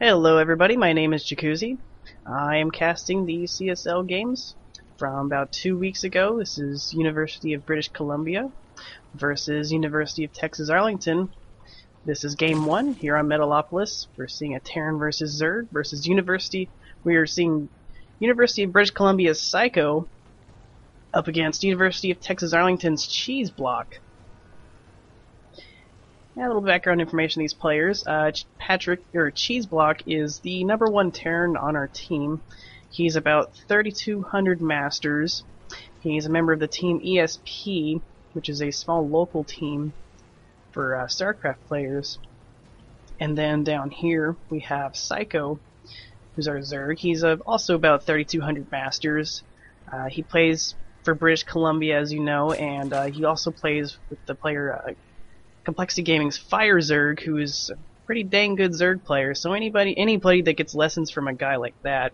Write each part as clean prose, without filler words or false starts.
Hello everybody, my name is Jacuzzi. I am casting the CSL games from about 2 weeks ago. This is University of British Columbia versus University of Texas Arlington. This is game 1 here on Metalopolis. We're seeing a Terran versus Zerg versus University. We are seeing University of British Columbia's Saikou up against University of Texas Arlington's Cheeseblock. Yeah, a little background information on these players. Cheeseblock is the #1 Terran on our team. He's about 3,200 masters. He's a member of the team ESP, which is a small local team for StarCraft players. And then down here we have Saikou, who's our Zerg. He's also about 3,200 masters. He plays for British Columbia, as you know, and he also plays with the player Complexity Gaming's Fire Zerg, who is a pretty dang good Zerg player. So anybody that gets lessons from a guy like that,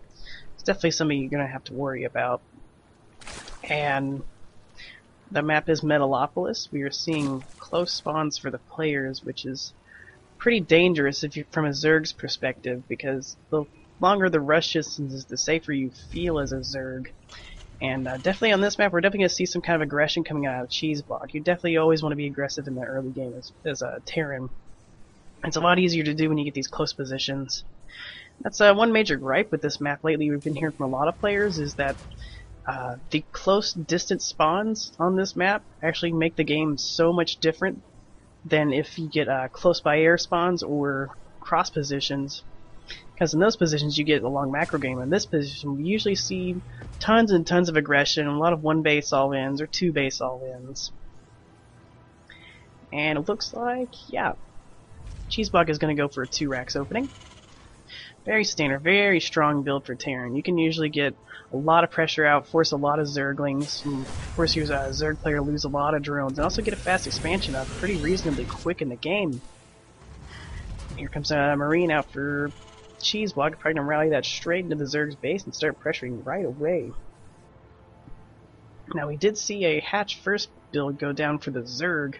it's definitely somebody you're gonna have to worry about. And the map is Metalopolis. We are seeing close spawns for the players, which is pretty dangerous if you're from a Zerg's perspective, because the longer the rush distance, the safer you feel as a Zerg. And definitely on this map, we're definitely going to see some kind of aggression coming out of Cheeseblock. You definitely always want to be aggressive in the early game as a Terran. It's a lot easier to do when you get these close positions. That's one major gripe with this map lately we've been hearing from a lot of players, is that the close distance spawns on this map actually make the game so much different than if you get close by air spawns or cross positions. Because in those positions you get a long macro game. In this position we usually see tons and tons of aggression, a lot of 1 base all-ins or 2 base all-ins. And it looks like, yeah, Cheeseblock is going to go for a 2 racks opening. Very standard, very strong build for Terran. You can usually get a lot of pressure out, force a lot of Zerglings, and force your Zerg player lose a lot of drones, and also get a fast expansion up pretty reasonably quick in the game. Here comes a Marine out for Cheeseblock, probably gonna rally that straight into the Zerg's base and start pressuring right away. Now we did see a hatch first build go down for the Zerg,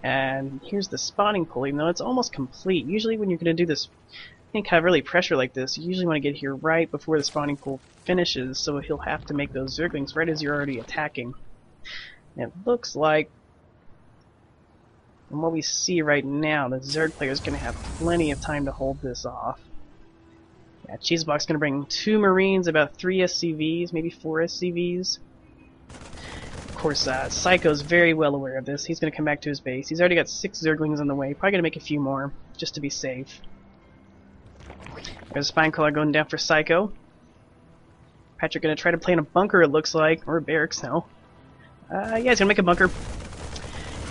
and here's the spawning pool. Even though it's almost complete, usually when you're gonna do this kind of really pressure like this, you usually want to get here right before the spawning pool finishes, so he'll have to make those Zerglings right as you're already attacking. And it looks like, from what we see right now, the Zerg player is gonna have plenty of time to hold this off. Yeah, Cheeseblock's going to bring 2 Marines, about 3 SCVs, maybe 4 SCVs. Of course, Saikou's very well aware of this. He's going to come back to his base. He's already got 6 Zerglings on the way. Probably going to make a few more, just to be safe. There's a Spinecrawler going down for Saikou. Patrick going to try to play in a bunker, it looks like, or a barracks now. Yeah, he's going to make a bunker.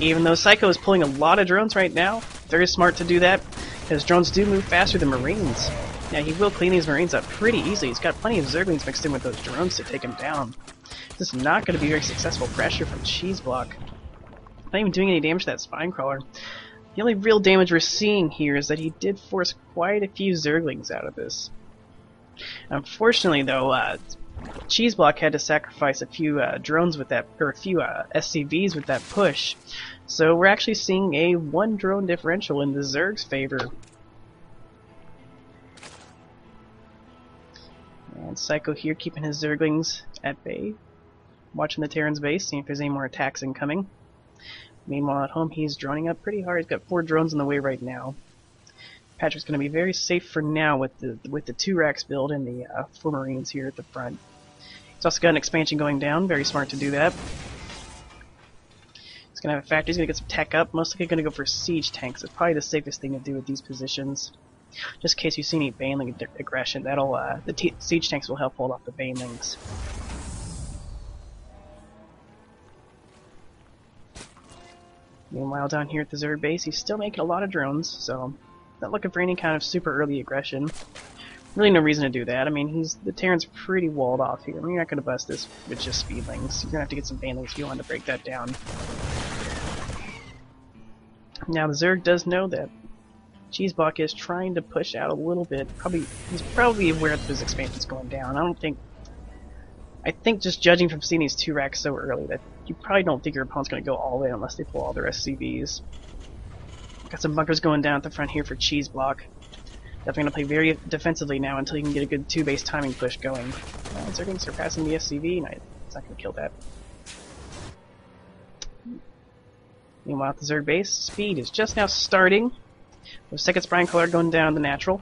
Even though Saikou is pulling a lot of drones right now, very smart to do that, because drones do move faster than Marines. Yeah, he will clean these Marines up pretty easily. He's got plenty of Zerglings mixed in with those drones to take him down. This is not going to be very successful pressure from Cheeseblock. Not even doing any damage to that Spinecrawler. The only real damage we're seeing here is that he did force quite a few Zerglings out of this. Unfortunately, though, Cheeseblock had to sacrifice a few drones with that, or a few SCVs with that push. So we're actually seeing a 1 drone differential in the Zerg's favor. And Saikou here keeping his Zerglings at bay, watching the Terran's base, seeing if there's any more attacks incoming. Meanwhile at home he's droning up pretty hard. He's got 4 drones on the way right now. Patrick's going to be very safe for now with the 2 racks build and the 4 Marines here at the front. He's also got an expansion going down, very smart to do that. He's going to have a factory, he's going to get some tech up, most likely going to go for siege tanks. It's probably the safest thing to do at these positions. Just in case you see any Baneling aggression, that'll the siege tanks will help hold off the Banelings. Meanwhile, down here at the Zerg base, he's still making a lot of drones, so not looking for any kind of super early aggression. Really no reason to do that. I mean, the Terran's pretty walled off here. I mean, you're not going to bust this with just Speedlings. You're going to have to get some Banelings if you want to break that down. Now, the Zerg does know that Cheeseblock is trying to push out a little bit. He's probably aware that his expansion's going down. I think just judging from seeing these 2 racks so early that you probably don't think your opponent's going to go all in unless they pull all their SCVs. Got some bunkers going down at the front here for Cheeseblock. Definitely going to play very defensively now until you can get a good 2-base timing push going. Zerglings surpassing the SCV. No, it's not going to kill that. Meanwhile, at the Zerg base, speed is just now starting. The second Spine Color going down the natural.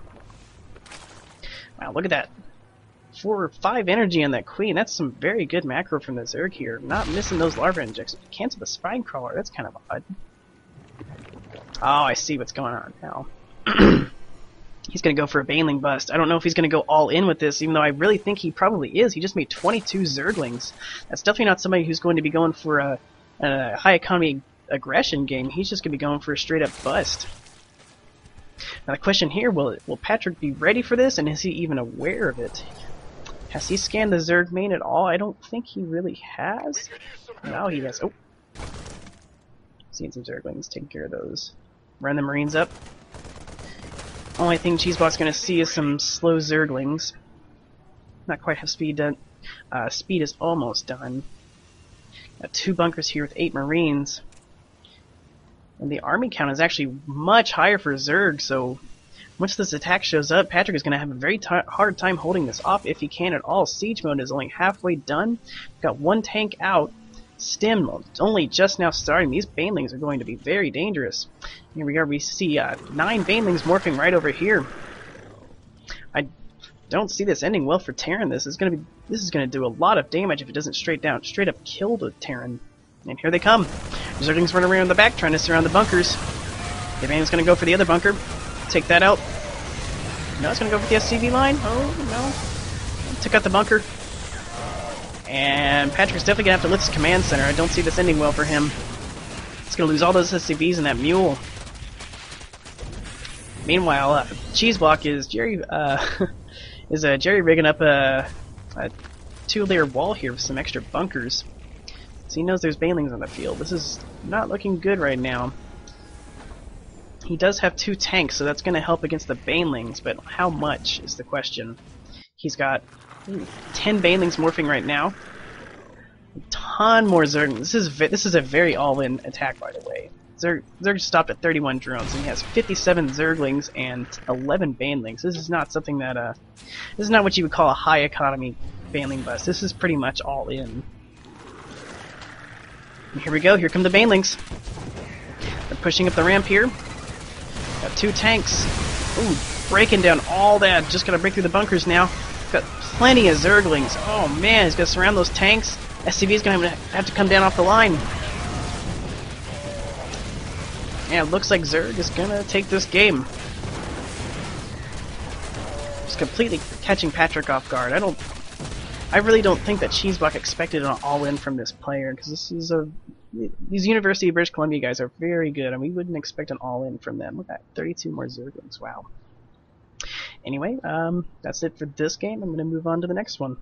Wow, look at that. 4 or 5 energy on that Queen. That's some very good macro from the Zerg here. Not missing those larva injects. Cancel the Spine Crawler. That's kind of odd. Oh, I see what's going on now. He's going to go for a Baneling bust. I don't know if he's going to go all in with this, even though I really think he probably is. He just made 22 Zerglings. That's definitely not somebody who's going to be going for a high economy aggression game. He's just going to be going for a straight up bust. Now the question here, will Patrick be ready for this, and is he even aware of it? Has he scanned the Zerg main at all? I don't think he really has. Now he has. Oh. Seeing some Zerglings, taking care of those. Run the Marines up. Only thing Cheeseblock's going to see is some slow Zerglings. Not quite have speed done. Speed is almost done. Got 2 bunkers here with 8 Marines. And the army count is actually much higher for Zerg, so once this attack shows up, Patrick is going to have a very hard time holding this off if he can at all. Siege mode is only halfway done. Got 1 tank out. Stim mode only just now starting. These Banelings are going to be very dangerous. Here we are. We see 9 Banelings morphing right over here. I don't see this ending well for Terran. This is going to do a lot of damage if it doesn't straight up kill the Terran. And here they come. Zerglings running around the back trying to surround the bunkers. The Baneling's going to go for the other bunker. Take that out. No, it's going to go for the SCV line. Oh no! Took out the bunker. And Patrick's definitely going to have to lift his command center. I don't see this ending well for him. He's going to lose all those SCVs and that mule. Meanwhile, Cheeseblock is Jerry rigging up a 2-layer wall here with some extra bunkers. So he knows there's Banelings on the field. This is not looking good right now. He does have 2 tanks, so that's going to help against the Banelings, but how much is the question. He's got 10 Banelings morphing right now. A ton more Zerglings. This is a very all-in attack, by the way. Zerg stopped at 31 drones, and he has 57 Zerglings and 11 Banelings. This is not something that this is not what you would call a high economy Baneling bust. This is pretty much all in. And here we go. Here come the Banelings. They're pushing up the ramp here. Got 2 tanks. Ooh, breaking down all that. Just gotta break through the bunkers now. Got plenty of Zerglings. Oh man, he's gonna surround those tanks. SCV's gonna have to come down off the line. Yeah, it looks like Zerg is gonna take this game. Just completely catching Patrick off guard. I really don't think that Cheeseblock expected an all-in from this player, because these University of British Columbia guys are very good, and we wouldn't expect an all-in from them. Look at that, 32 more Zerglings. Wow. Anyway, that's it for this game. I'm going to move on to the next one.